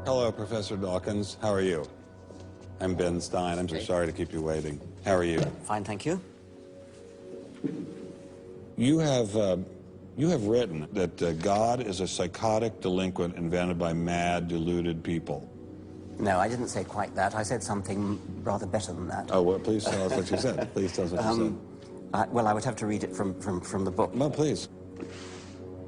Hello, Professor Dawkins. How are you? I'm Ben Stein. I'm so sorry to keep you waiting. How are you? Fine, thank you. You have written that God is a psychotic delinquent invented by mad, deluded people. No, I didn't say quite that. I said something rather better than that. Oh, well, please tell us what you said. Please tell us what you said. Well, I would have to read it from the book. No, please.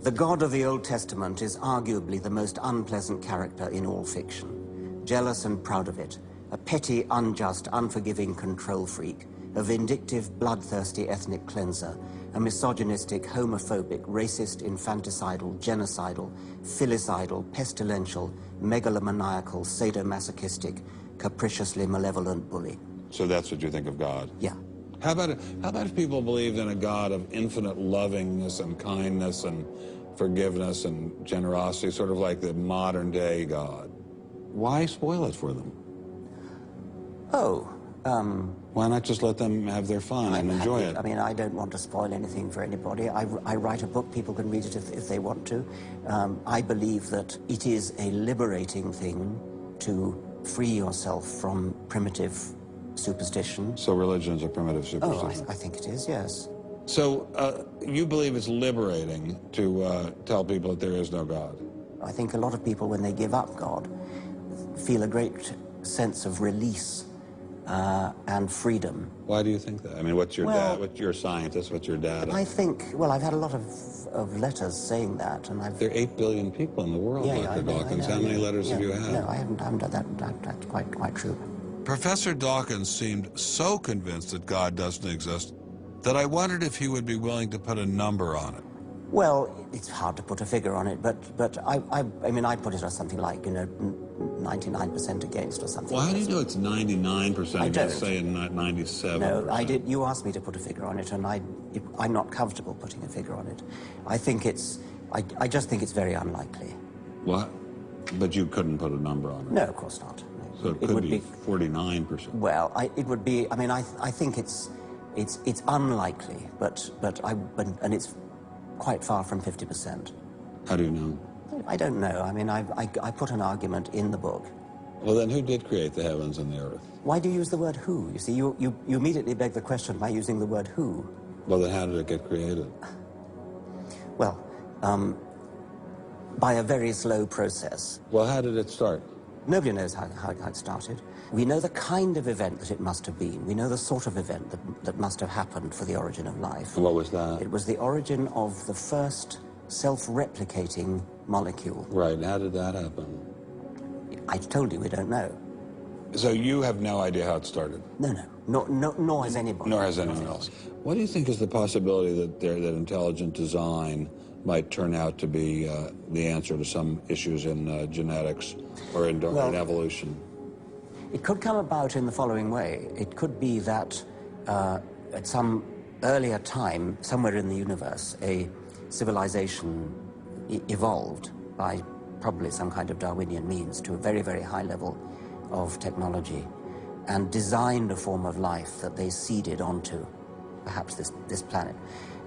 The God of the Old Testament is arguably the most unpleasant character in all fiction. Jealous and proud of it, a petty, unjust, unforgiving control freak, a vindictive, bloodthirsty ethnic cleanser, a misogynistic, homophobic, racist, infanticidal, genocidal, filicidal, pestilential, megalomaniacal, sadomasochistic, capriciously malevolent bully. So that's what you think of God? Yeah. How about if people believed in a God of infinite lovingness and kindness and forgiveness and generosity, sort of like the modern-day God? Why spoil it for them? Oh, why not just let them have their fun and enjoy it? I mean, I don't want to spoil anything for anybody. I write a book, people can read it if they want to. I believe that it is a liberating thing to free yourself from primitive superstition. So religion's a primitive superstition? Oh, I think it is, yes. So you believe it's liberating to tell people that there is no God? I think a lot of people, when they give up God, feel a great sense of release and freedom. Why do you think that? I mean, what's your dad? What's your scientist? What's your dad? I think, well, I've had a lot of letters saying that, and I've... There are 8 billion people in the world, Dr. Dawkins. How many letters have you had? No, I haven't done that. That's quite true. Professor Dawkins seemed so convinced that God doesn't exist that I wondered if he would be willing to put a number on it. Well, it's hard to put a figure on it, but I mean, I put it as something like, 99% against or something. Well, how do you know it's 99% against, say, 97%? No, I did. You asked me to put a figure on it, and I'm not comfortable putting a figure on it. I think I just think it's very unlikely. What? But you couldn't put a number on it? No, of course not. So it could be 49%. Well, it would be. I mean, I think it's unlikely, and it's quite far from 50%. How do you know? I don't know. I mean, I put an argument in the book. Well, then who did create the heavens and the earth? Why do you use the word who? You see, you immediately beg the question by using the word who. Well, then how did it get created? Well, by a very slow process. Well, how did it start? Nobody knows how it started. We know the kind of event that it must have been. We know the sort of event that must have happened for the origin of life. And what was that? It was the origin of the first self-replicating molecule. Right. How did that happen? I told you we don't know. So you have no idea how it started? No, nor has anybody. Nor has anyone else. What do you think is the possibility that intelligent design might turn out to be the answer to some issues in genetics or in evolution? It could come about in the following way. It could be that at some earlier time, somewhere in the universe, a civilization evolved by probably some kind of Darwinian means to a very, very high level of technology and designed a form of life that they seeded onto perhaps this planet.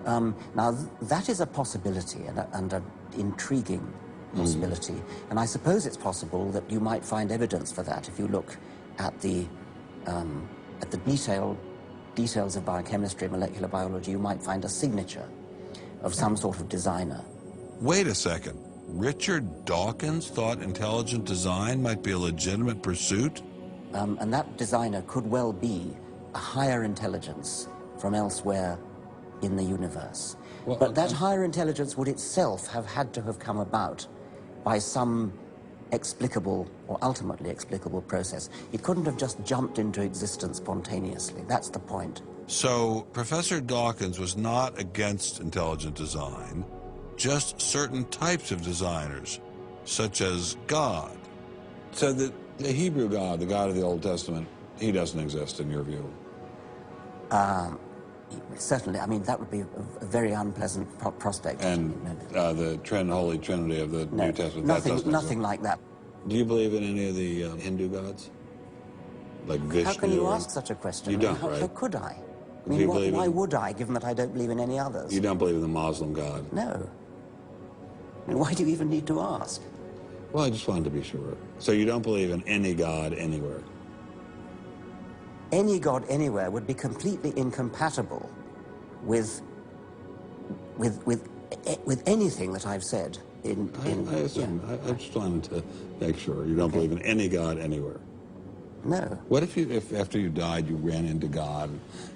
Now, that is a possibility and an intriguing possibility. And I suppose it's possible that you might find evidence for that if you look at the details of biochemistry, molecular biology. You might find a signature of some sort of designer. Wait a second. Richard Dawkins thought intelligent design might be a legitimate pursuit? And that designer could well be a higher intelligence from elsewhere in the universe. Well, but that higher intelligence would itself have had to have come about by some explicable or ultimately explicable process. It couldn't have just jumped into existence spontaneously. That's the point. So Professor Dawkins was not against intelligent design, just certain types of designers, such as God. So the Hebrew God, the God of the Old Testament, he doesn't exist in your view? Certainly. I mean, that would be a very unpleasant prospect. And the Holy Trinity of the New Testament? Nothing like that. Do you believe in any of the Hindu gods? Like Vishnu? How can you ask such a question? You don't, right? How could I? I mean, why would I, given that I don't believe in any others? You don't believe in the Muslim God? No. I mean, why do you even need to ask? Well, I just wanted to be sure. So you don't believe in any God anywhere? Any God anywhere would be completely incompatible with anything that I've said. I assume. Yeah. I just wanted to make sure you don't believe in any God anywhere. No. What if after you died you ran into God?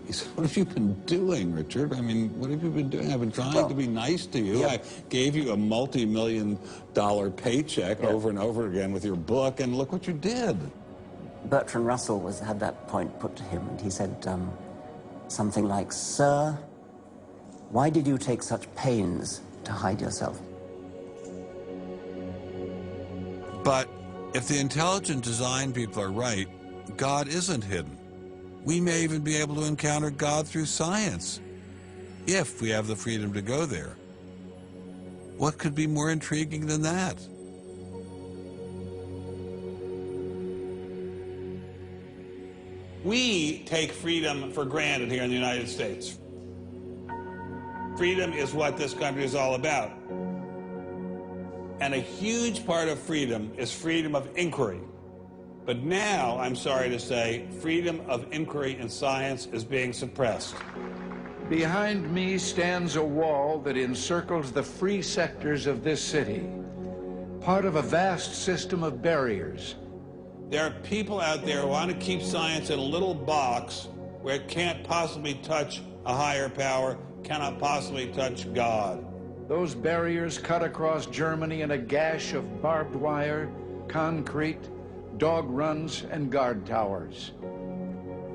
He said, "What have you been doing, Richard? I mean, what have you been doing? I've been trying to be nice to you. Yeah. I gave you a multi-million-dollar paycheck over and over again with your book, and look what you did." Bertrand Russell had that point put to him, and he said something like, "Sir, why did you take such pains to hide yourself?" But if the intelligent design people are right, God isn't hidden. We may even be able to encounter God through science, if we have the freedom to go there. What could be more intriguing than that? We take freedom for granted here in the United States. Freedom is what this country is all about. And a huge part of freedom is freedom of inquiry. But now, I'm sorry to say, freedom of inquiry in science is being suppressed. Behind me stands a wall that encircles the free sectors of this city, part of a vast system of barriers. There are people out there who want to keep science in a little box where it can't possibly touch a higher power, cannot possibly touch God. Those barriers cut across Germany in a gash of barbed wire, concrete, dog runs, and guard towers.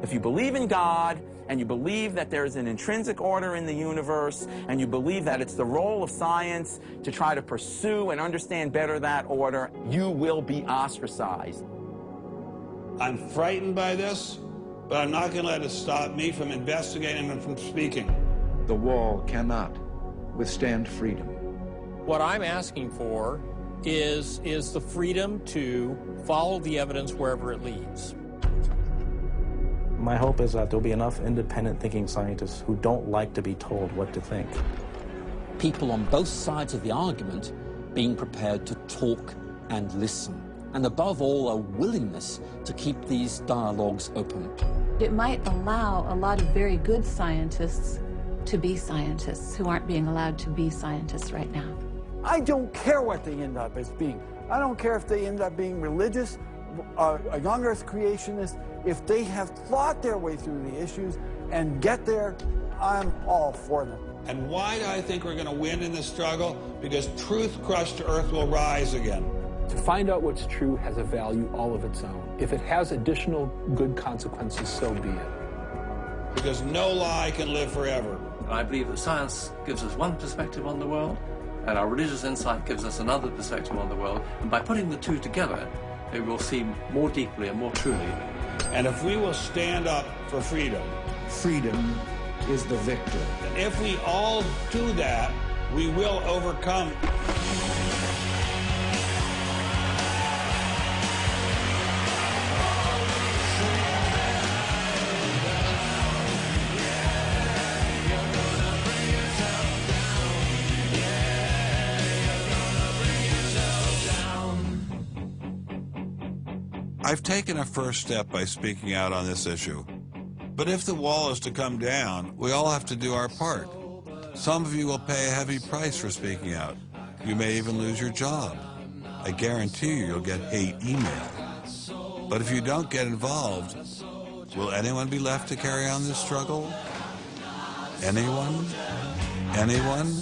If you believe in God, and you believe that there is an intrinsic order in the universe, and you believe that it's the role of science to try to pursue and understand better that order, you will be ostracized. I'm frightened by this, but I'm not going to let it stop me from investigating and from speaking. The wall cannot withstand freedom. What I'm asking for is the freedom to follow the evidence wherever it leads. My hope is that there'll be enough independent thinking scientists who don't like to be told what to think. People on both sides of the argument being prepared to talk and listen. And above all, a willingness to keep these dialogues open. It might allow a lot of very good scientists to be scientists who aren't being allowed to be scientists right now. I don't care what they end up as being. I don't care if they end up being religious, a young earth creationist. If they have thought their way through the issues and get there, I'm all for them. And why do I think we're going to win in this struggle? Because truth crushed to earth will rise again. To find out what's true has a value all of its own. If it has additional good consequences, so be it. Because no lie can live forever. I believe that science gives us one perspective on the world, and our religious insight gives us another perspective on the world. And by putting the two together, it will see more deeply and more truly. And if we will stand up for freedom, freedom is the victor. And if we all do that, we will overcome. I've taken a first step by speaking out on this issue. But if the wall is to come down, we all have to do our part. Some of you will pay a heavy price for speaking out. You may even lose your job. I guarantee you'll get hate email. But if you don't get involved, will anyone be left to carry on this struggle? Anyone? Anyone?